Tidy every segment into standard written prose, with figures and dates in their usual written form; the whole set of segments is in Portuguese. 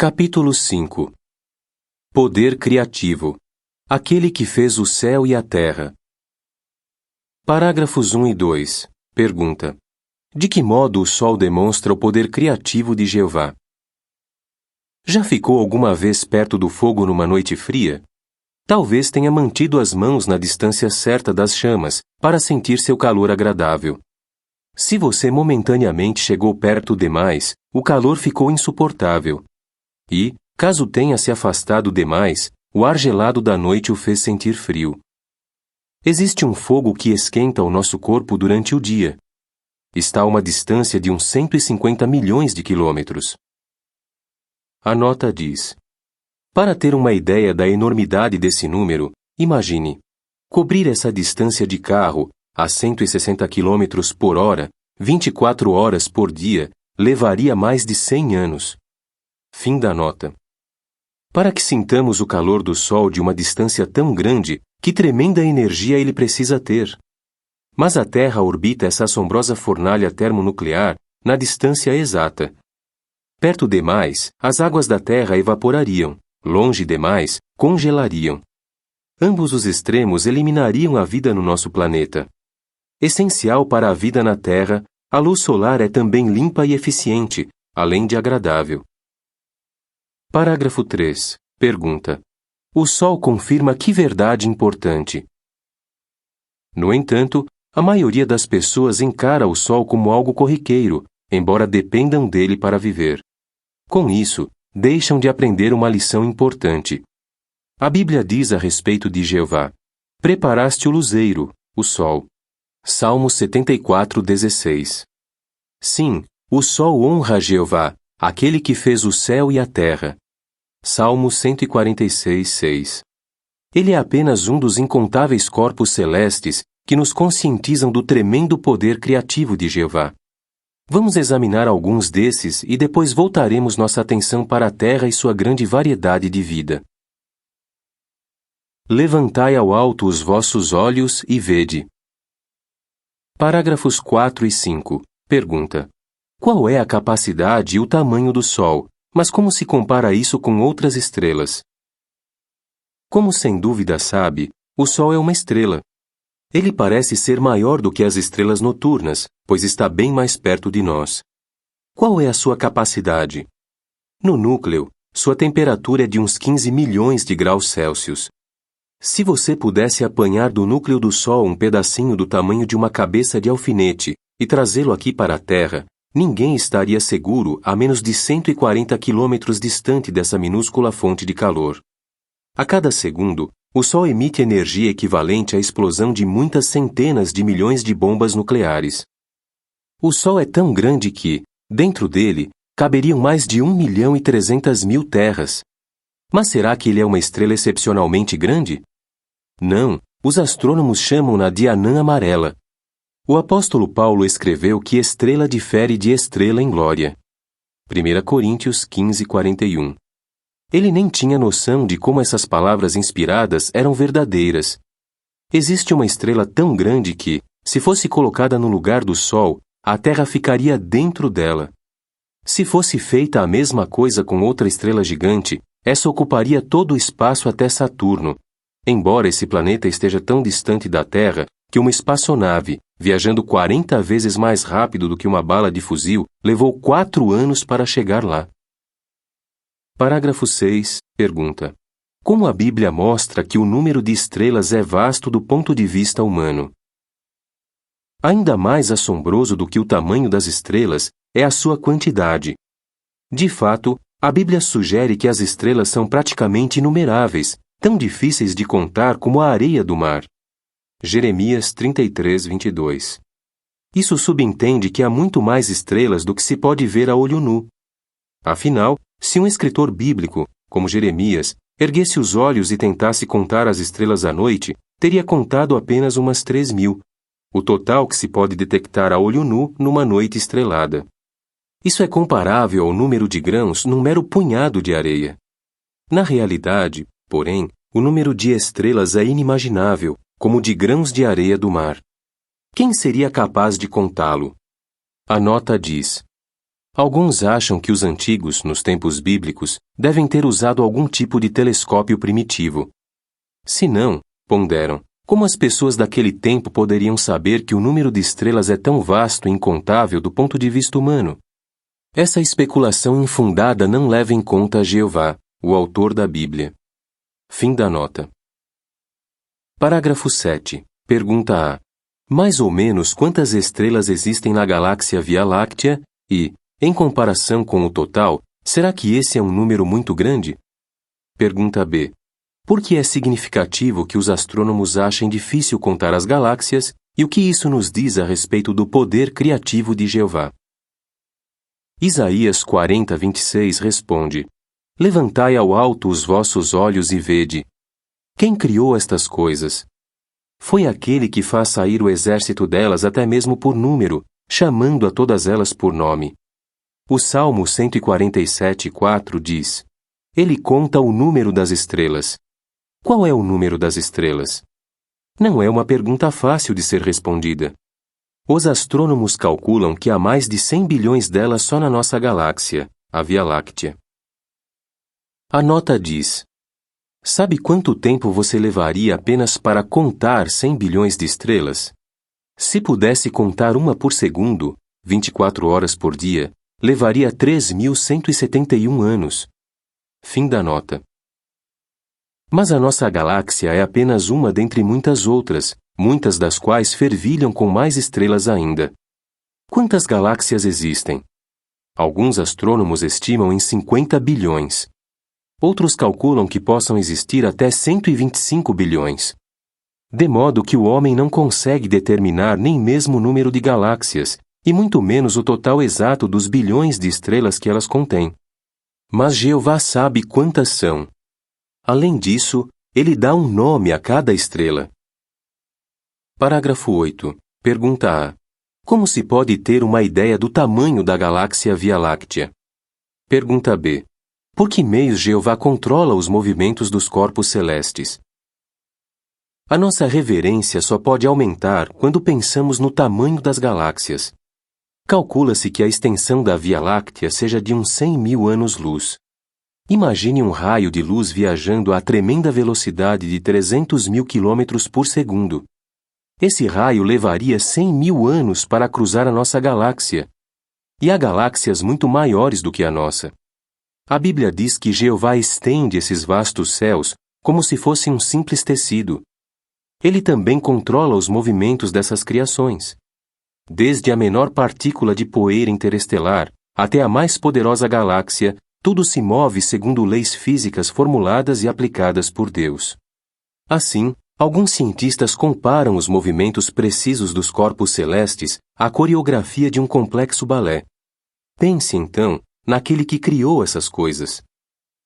Capítulo 5. Poder criativo. Aquele que fez o céu e a terra. Parágrafos 1 e 2. Pergunta: de que modo o Sol demonstra o poder criativo de Jeová? Já ficou alguma vez perto do fogo numa noite fria? Talvez tenha mantido as mãos na distância certa das chamas para sentir seu calor agradável. Se você momentaneamente chegou perto demais, o calor ficou insuportável. E, caso tenha se afastado demais, o ar gelado da noite o fez sentir frio. Existe um fogo que esquenta o nosso corpo durante o dia. Está a uma distância de uns 150 milhões de quilômetros. A nota diz: para ter uma ideia da enormidade desse número, imagine: cobrir essa distância de carro a 160 km por hora, 24 horas por dia, levaria mais de 100 anos. Fim da nota. Para que sintamos o calor do Sol de uma distância tão grande, que tremenda energia ele precisa ter. Mas a Terra orbita essa assombrosa fornalha termonuclear na distância exata. Perto demais, as águas da Terra evaporariam. Longe demais, congelariam. Ambos os extremos eliminariam a vida no nosso planeta. Essencial para a vida na Terra, a luz solar é também limpa e eficiente, além de agradável. Parágrafo 3. Pergunta: o Sol confirma que verdade importante? No entanto, a maioria das pessoas encara o Sol como algo corriqueiro, embora dependam dele para viver. Com isso, deixam de aprender uma lição importante. A Bíblia diz a respeito de Jeová: preparaste o luzeiro, o sol. Salmo 74:16. Sim, o sol honra a Jeová, aquele que fez o céu e a terra. Salmo 146:6. Ele é apenas um dos incontáveis corpos celestes que nos conscientizam do tremendo poder criativo de Jeová. Vamos examinar alguns desses e depois voltaremos nossa atenção para a Terra e sua grande variedade de vida. Levantai ao alto os vossos olhos e vede. Parágrafos 4 e 5. Pergunta: qual é a capacidade e o tamanho do Sol, mas como se compara isso com outras estrelas? Como sem dúvida sabe, o Sol é uma estrela. Ele parece ser maior do que as estrelas noturnas, pois está bem mais perto de nós. Qual é a sua capacidade? No núcleo, sua temperatura é de uns 15 milhões de graus Celsius. Se você pudesse apanhar do núcleo do Sol um pedacinho do tamanho de uma cabeça de alfinete e trazê-lo aqui para a Terra, ninguém estaria seguro a menos de 140 quilômetros distante dessa minúscula fonte de calor. A cada segundo, o Sol emite energia equivalente à explosão de muitas centenas de milhões de bombas nucleares. O Sol é tão grande que, dentro dele, caberiam mais de 1.300.000 terras. Mas será que ele é uma estrela excepcionalmente grande? Não, os astrônomos chamam-na de anã amarela. O apóstolo Paulo escreveu que estrela difere de estrela em glória. 1 Coríntios 15:41. Ele nem tinha noção de como essas palavras inspiradas eram verdadeiras. Existe uma estrela tão grande que, se fosse colocada no lugar do Sol, a Terra ficaria dentro dela. Se fosse feita a mesma coisa com outra estrela gigante, essa ocuparia todo o espaço até Saturno, embora esse planeta esteja tão distante da Terra que uma espaçonave, viajando 40 vezes mais rápido do que uma bala de fuzil, levou 4 anos para chegar lá. Parágrafo 6. Pergunta: como a Bíblia mostra que o número de estrelas é vasto do ponto de vista humano? Ainda mais assombroso do que o tamanho das estrelas é a sua quantidade. De fato, a Bíblia sugere que as estrelas são praticamente inumeráveis, tão difíceis de contar como a areia do mar. Jeremias 33:22. Isso subentende que há muito mais estrelas do que se pode ver a olho nu. Afinal, se um escritor bíblico, como Jeremias, erguesse os olhos e tentasse contar as estrelas à noite, teria contado apenas umas 3.000, o total que se pode detectar a olho nu numa noite estrelada. Isso é comparável ao número de grãos num mero punhado de areia. Na realidade, porém, o número de estrelas é inimaginável, como o de grãos de areia do mar. Quem seria capaz de contá-lo? A nota diz: Alguns acham que os antigos, nos tempos bíblicos, devem ter usado algum tipo de telescópio primitivo. Se não, ponderam, como as pessoas daquele tempo poderiam saber que o número de estrelas é tão vasto e incontável do ponto de vista humano? Essa especulação infundada não leva em conta Jeová, o autor da Bíblia. Fim da nota. Parágrafo 7. Pergunta A. Mais ou menos quantas estrelas existem na galáxia Via Láctea e, em comparação com o total, será que esse é um número muito grande? Pergunta B. Por que é significativo que os astrônomos achem difícil contar as galáxias e o que isso nos diz a respeito do poder criativo de Jeová? Isaías 40, 26 responde: Levantai ao alto os vossos olhos e vede. Quem criou estas coisas? Foi aquele que faz sair o exército delas até mesmo por número, chamando a todas elas por nome. O Salmo 147, 4 diz: Ele conta o número das estrelas. Qual é o número das estrelas? Não é uma pergunta fácil de ser respondida. Os astrônomos calculam que há mais de 100 bilhões delas só na nossa galáxia, a Via Láctea. A nota diz: Sabe quanto tempo você levaria apenas para contar 100 bilhões de estrelas? Se pudesse contar uma por segundo, 24 horas por dia, levaria 3.171 anos. Fim da nota. Mas a nossa galáxia é apenas uma dentre muitas outras, muitas das quais fervilham com mais estrelas ainda. Quantas galáxias existem? Alguns astrônomos estimam em 50 bilhões. Outros calculam que possam existir até 125 bilhões. De modo que o homem não consegue determinar nem mesmo o número de galáxias, e muito menos o total exato dos bilhões de estrelas que elas contêm. Mas Jeová sabe quantas são. Além disso, ele dá um nome a cada estrela. Parágrafo 8. Pergunta A. Como se pode ter uma ideia do tamanho da galáxia Via Láctea? Pergunta B. Por que meios Jeová controla os movimentos dos corpos celestes? A nossa reverência só pode aumentar quando pensamos no tamanho das galáxias. Calcula-se que a extensão da Via Láctea seja de uns 100 mil anos-luz. Imagine um raio de luz viajando a tremenda velocidade de 300 mil quilômetros por segundo. Esse raio levaria 100 mil anos para cruzar a nossa galáxia. E há galáxias muito maiores do que a nossa. A Bíblia diz que Jeová estende esses vastos céus como se fosse um simples tecido. Ele também controla os movimentos dessas criações. Desde a menor partícula de poeira interestelar até a mais poderosa galáxia, tudo se move segundo leis físicas formuladas e aplicadas por Deus. Assim, alguns cientistas comparam os movimentos precisos dos corpos celestes à coreografia de um complexo balé. Pense, então, naquele que criou essas coisas.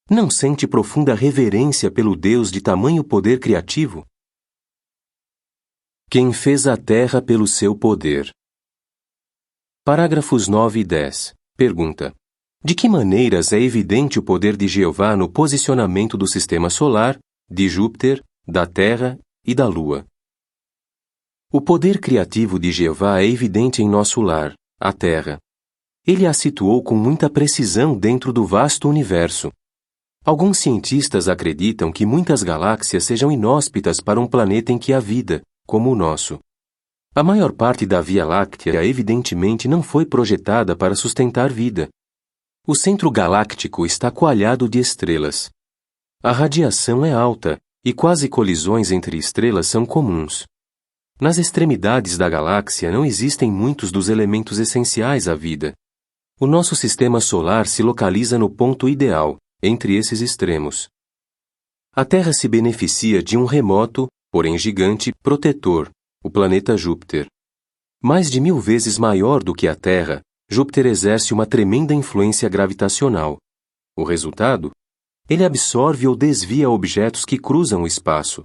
Não sente profunda reverência pelo Deus de tamanho poder criativo? Quem fez a terra pelo seu poder. Parágrafos 9 e 10. Pergunta: de que maneiras é evidente o poder de Jeová no posicionamento do sistema solar, de Júpiter, da Terra e da Lua? O poder criativo de Jeová é evidente em nosso lar, a Terra. Ele a situou com muita precisão dentro do vasto universo. Alguns cientistas acreditam que muitas galáxias sejam inóspitas para um planeta em que há vida, como o nosso. A maior parte da Via Láctea, evidentemente, não foi projetada para sustentar vida. O centro galáctico está coalhado de estrelas. A radiação é alta e quase colisões entre estrelas são comuns. Nas extremidades da galáxia não existem muitos dos elementos essenciais à vida. O nosso sistema solar se localiza no ponto ideal, entre esses extremos. A Terra se beneficia de um remoto, porém gigante, protetor, o planeta Júpiter. Mais de 1000 vezes maior do que a Terra, Júpiter exerce uma tremenda influência gravitacional. O resultado? Ele absorve ou desvia objetos que cruzam o espaço.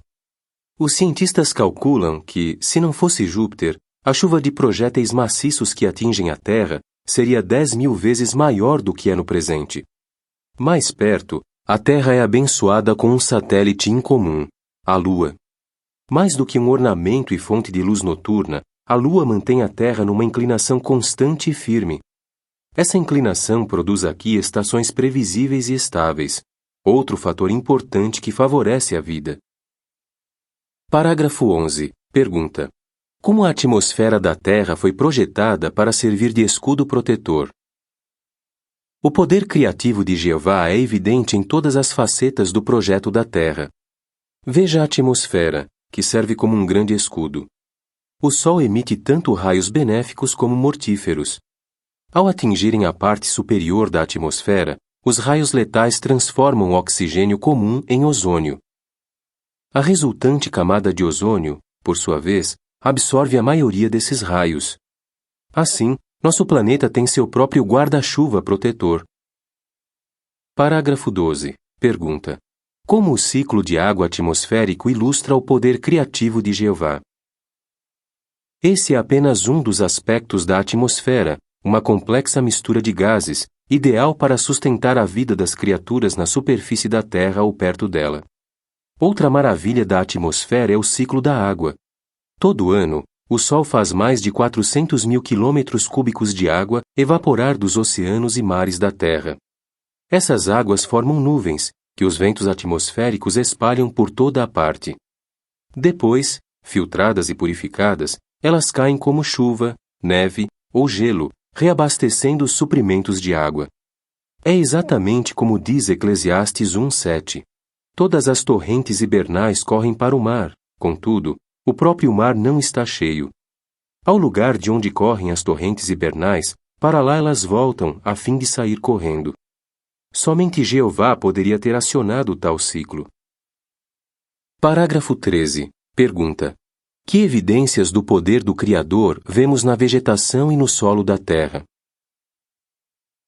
Os cientistas calculam que, se não fosse Júpiter, a chuva de projéteis maciços que atingem a Terra seria 10.000 vezes maior do que é no presente. Mais perto, a Terra é abençoada com um satélite incomum, a Lua. Mais do que um ornamento e fonte de luz noturna, a Lua mantém a Terra numa inclinação constante e firme. Essa inclinação produz aqui estações previsíveis e estáveis, outro fator importante que favorece a vida. Parágrafo 11. Pergunta: como a atmosfera da Terra foi projetada para servir de escudo protetor? O poder criativo de Jeová é evidente em todas as facetas do projeto da Terra. Veja a atmosfera, que serve como um grande escudo. O Sol emite tanto raios benéficos como mortíferos. Ao atingirem a parte superior da atmosfera, os raios letais transformam o oxigênio comum em ozônio. A resultante camada de ozônio, por sua vez, absorve a maioria desses raios. Assim, nosso planeta tem seu próprio guarda-chuva protetor. Parágrafo 12. Pergunta: como o ciclo de água atmosférico ilustra o poder criativo de Jeová? Esse é apenas um dos aspectos da atmosfera, uma complexa mistura de gases, ideal para sustentar a vida das criaturas na superfície da Terra ou perto dela. Outra maravilha da atmosfera é o ciclo da água. Todo ano, o Sol faz mais de 400 mil quilômetros cúbicos de água evaporar dos oceanos e mares da Terra. Essas águas formam nuvens, que os ventos atmosféricos espalham por toda a parte. Depois, filtradas e purificadas, elas caem como chuva, neve ou gelo, reabastecendo os suprimentos de água. É exatamente como diz Eclesiastes 1:7. Todas as torrentes hibernais correm para o mar, contudo, o próprio mar não está cheio. Ao lugar de onde correm as torrentes hibernais, para lá elas voltam a fim de sair correndo. Somente Jeová poderia ter acionado tal ciclo. Parágrafo 13. Pergunta: que evidências do poder do Criador vemos na vegetação e no solo da terra?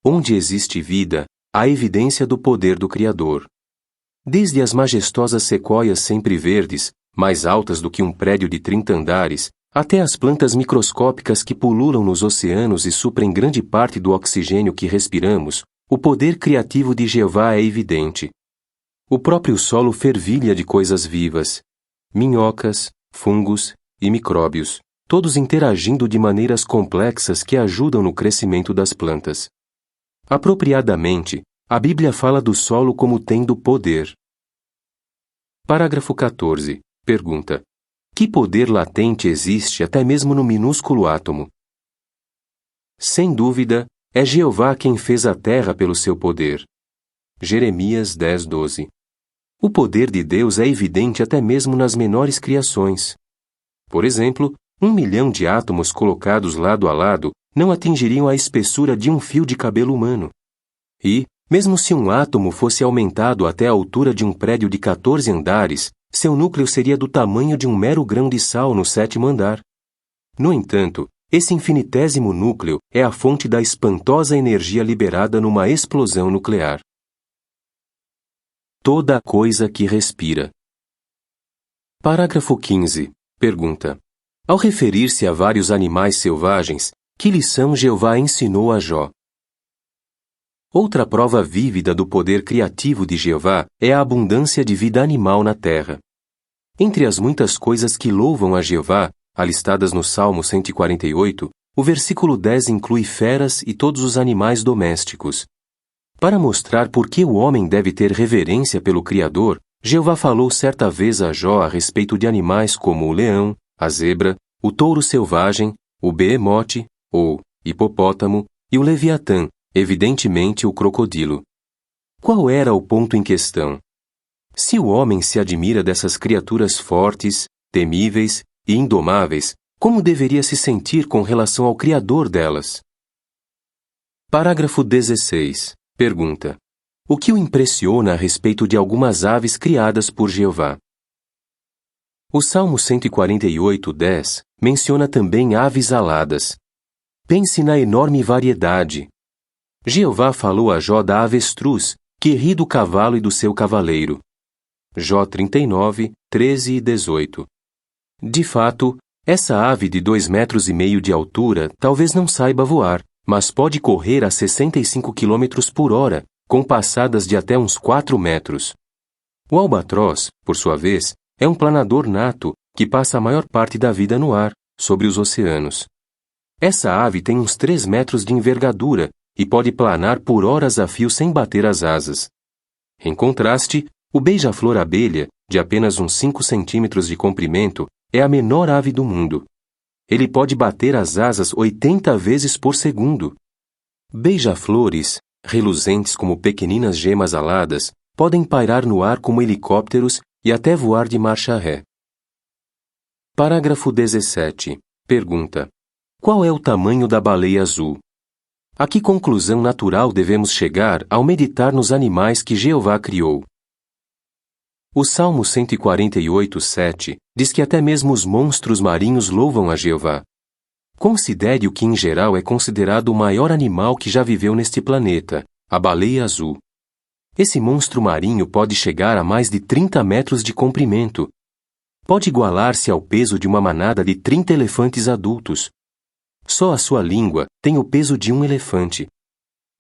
Onde existe vida, há evidência do poder do Criador. Desde as majestosas sequoias sempre verdes, mais altas do que um prédio de 30 andares, até as plantas microscópicas que pululam nos oceanos e suprem grande parte do oxigênio que respiramos, o poder criativo de Jeová é evidente. O próprio solo fervilha de coisas vivas, minhocas, fungos e micróbios, todos interagindo de maneiras complexas que ajudam no crescimento das plantas. Apropriadamente, a Bíblia fala do solo como tendo poder. Parágrafo 14. Pergunta: que poder latente existe até mesmo no minúsculo átomo? Sem dúvida, é Jeová quem fez a terra pelo seu poder. Jeremias 10:12. O poder de Deus é evidente até mesmo nas menores criações. Por exemplo, 1 milhão de átomos colocados lado a lado não atingiriam a espessura de um fio de cabelo humano. E, mesmo se um átomo fosse aumentado até a altura de um prédio de 14 andares, seu núcleo seria do tamanho de um mero grão de sal no 7º andar. No entanto, esse infinitésimo núcleo é a fonte da espantosa energia liberada numa explosão nuclear. Toda coisa que respira. Parágrafo 15. Pergunta: ao referir-se a vários animais selvagens, que lição Jeová ensinou a Jó? Outra prova vívida do poder criativo de Jeová é a abundância de vida animal na terra. Entre as muitas coisas que louvam a Jeová, alistadas no Salmo 148, o versículo 10 inclui feras e todos os animais domésticos. Para mostrar por que o homem deve ter reverência pelo Criador, Jeová falou certa vez a Jó a respeito de animais como o leão, a zebra, o touro selvagem, o behemote, ou hipopótamo, e o leviatã, evidentemente o crocodilo. Qual era o ponto em questão? Se o homem se admira dessas criaturas fortes, temíveis e indomáveis, como deveria se sentir com relação ao Criador delas? Parágrafo 16. Pergunta: o que o impressiona a respeito de algumas aves criadas por Jeová? O Salmo 148:10 menciona também aves aladas. Pense na enorme variedade. Jeová falou a Jó da avestruz, que ri do cavalo e do seu cavaleiro. Jó 39, 13 e 18. De fato, essa ave de 2,5 metros de altura talvez não saiba voar, mas pode correr a 65 km por hora, com passadas de até uns 4 metros. O albatroz, por sua vez, é um planador nato que passa a maior parte da vida no ar, sobre os oceanos. Essa ave tem uns 3 metros de envergadura e pode planar por horas a fio sem bater as asas. Em contraste, o beija-flor abelha, de apenas uns 5 centímetros de comprimento, é a menor ave do mundo. Ele pode bater as asas 80 vezes por segundo. Beija-flores, reluzentes como pequeninas gemas aladas, podem pairar no ar como helicópteros e até voar de marcha ré. Parágrafo 17. Pergunta: qual é o tamanho da baleia azul? A que conclusão natural devemos chegar ao meditar nos animais que Jeová criou? O Salmo 148:7 diz que até mesmo os monstros marinhos louvam a Jeová. Considere o que em geral é considerado o maior animal que já viveu neste planeta, a baleia azul. Esse monstro marinho pode chegar a mais de 30 metros de comprimento. Pode igualar-se ao peso de uma manada de 30 elefantes adultos. Só a sua língua tem o peso de um elefante.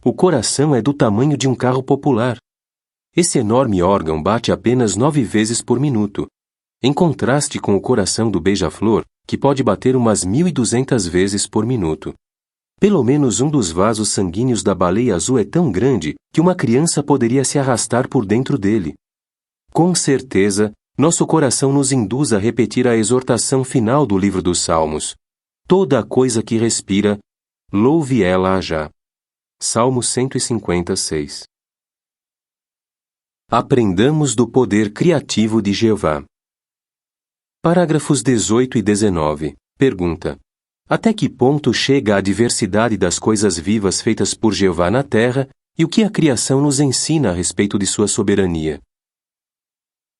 O coração é do tamanho de um carro popular. Esse enorme órgão bate apenas 9 vezes por minuto, em contraste com o coração do beija-flor, que pode bater umas 1.200 vezes por minuto. Pelo menos um dos vasos sanguíneos da baleia azul é tão grande que uma criança poderia se arrastar por dentro dele. Com certeza, nosso coração nos induz a repetir a exortação final do livro dos Salmos. Toda a coisa que respira, louve ela já. Salmo 156. Aprendamos do poder criativo de Jeová. Parágrafos 18 e 19. Pergunta: até que ponto chega a diversidade das coisas vivas feitas por Jeová na terra e o que a criação nos ensina a respeito de sua soberania?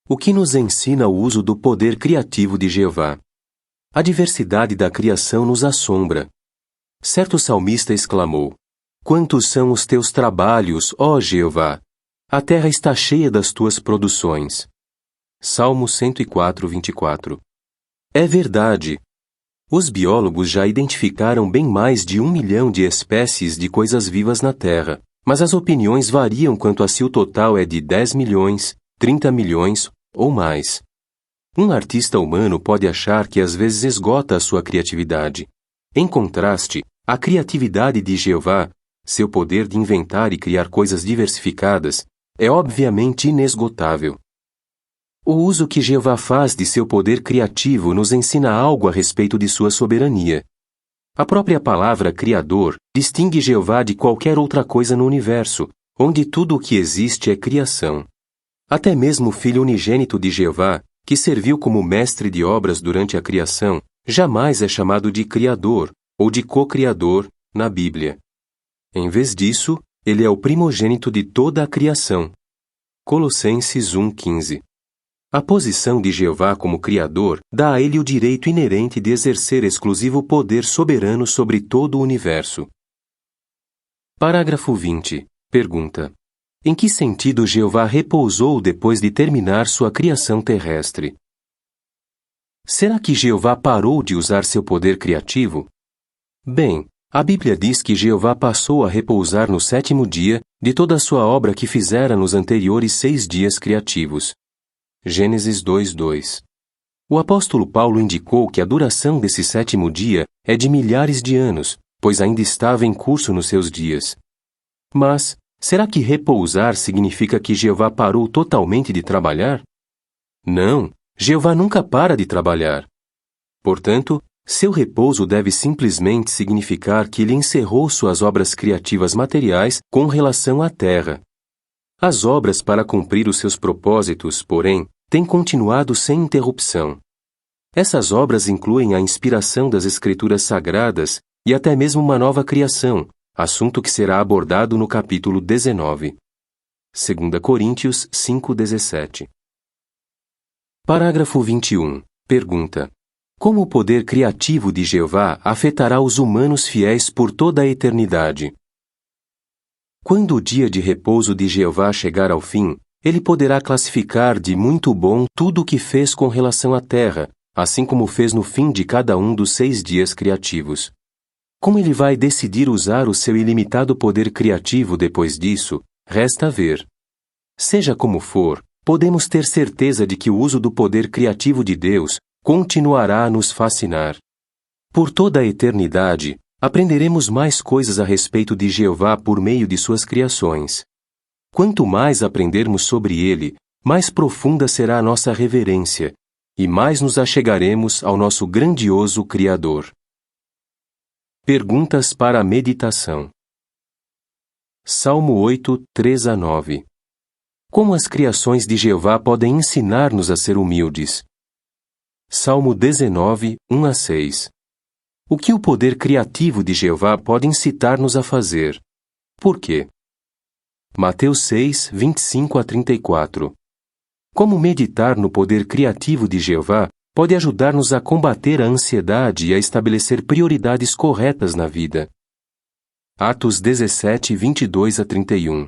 O que nos ensina o uso do poder criativo de Jeová? A diversidade da criação nos assombra. Certo salmista exclamou: quantos são os teus trabalhos, ó Jeová! A terra está cheia das tuas produções. Salmo 104:24. É verdade. Os biólogos já identificaram bem mais de 1 milhão de espécies de coisas vivas na Terra, mas as opiniões variam quanto a se o total é de 10 milhões, 30 milhões ou mais. Um artista humano pode achar que às vezes esgota a sua criatividade. Em contraste, a criatividade de Jeová, seu poder de inventar e criar coisas diversificadas, é obviamente inesgotável. O uso que Jeová faz de seu poder criativo nos ensina algo a respeito de sua soberania. A própria palavra Criador distingue Jeová de qualquer outra coisa no universo, onde tudo o que existe é criação. Até mesmo o Filho unigênito de Jeová, que serviu como mestre de obras durante a criação, jamais é chamado de Criador ou de co-criador na Bíblia. Em vez disso, ele é o primogênito de toda a criação. Colossenses 1:15. A posição de Jeová como Criador dá a ele o direito inerente de exercer exclusivo poder soberano sobre todo o universo. Parágrafo 20. Pergunta: em que sentido Jeová repousou depois de terminar sua criação terrestre? Será que Jeová parou de usar seu poder criativo? Bem, a Bíblia diz que Jeová passou a repousar no 7º dia de toda a sua obra que fizera nos anteriores 6 dias criativos. Gênesis 2:2. O apóstolo Paulo indicou que a duração desse 7º dia é de milhares de anos, pois ainda estava em curso nos seus dias. Mas, será que repousar significa que Jeová parou totalmente de trabalhar? Não, Jeová nunca para de trabalhar. Portanto, seu repouso deve simplesmente significar que ele encerrou suas obras criativas materiais com relação à terra. As obras para cumprir os seus propósitos, porém, têm continuado sem interrupção. Essas obras incluem a inspiração das Escrituras Sagradas e até mesmo uma nova criação, assunto que será abordado no capítulo 19. 2 Coríntios 5:17. Parágrafo 21. Pergunta: como o poder criativo de Jeová afetará os humanos fiéis por toda a eternidade? Quando o dia de repouso de Jeová chegar ao fim, ele poderá classificar de muito bom tudo o que fez com relação à terra, assim como fez no fim de cada um dos 6 dias criativos. Como ele vai decidir usar o seu ilimitado poder criativo depois disso, resta ver. Seja como for, podemos ter certeza de que o uso do poder criativo de Deus continuará a nos fascinar. Por toda a eternidade, aprenderemos mais coisas a respeito de Jeová por meio de suas criações. Quanto mais aprendermos sobre ele, mais profunda será a nossa reverência, e mais nos achegaremos ao nosso grandioso Criador. Perguntas para a meditação. Salmo 8, 3-9. Como as criações de Jeová podem ensinar-nos a ser humildes? Salmo 19, 1-6. O que o poder criativo de Jeová pode incitar-nos a fazer? Por quê? Mateus 6, 25-34. Como meditar no poder criativo de Jeová pode ajudar-nos a combater a ansiedade e a estabelecer prioridades corretas na vida? Atos 17, 22-31.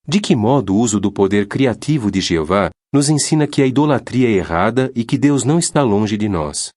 De que modo o uso do poder criativo de Jeová nos ensina que a idolatria é errada e que Deus não está longe de nós?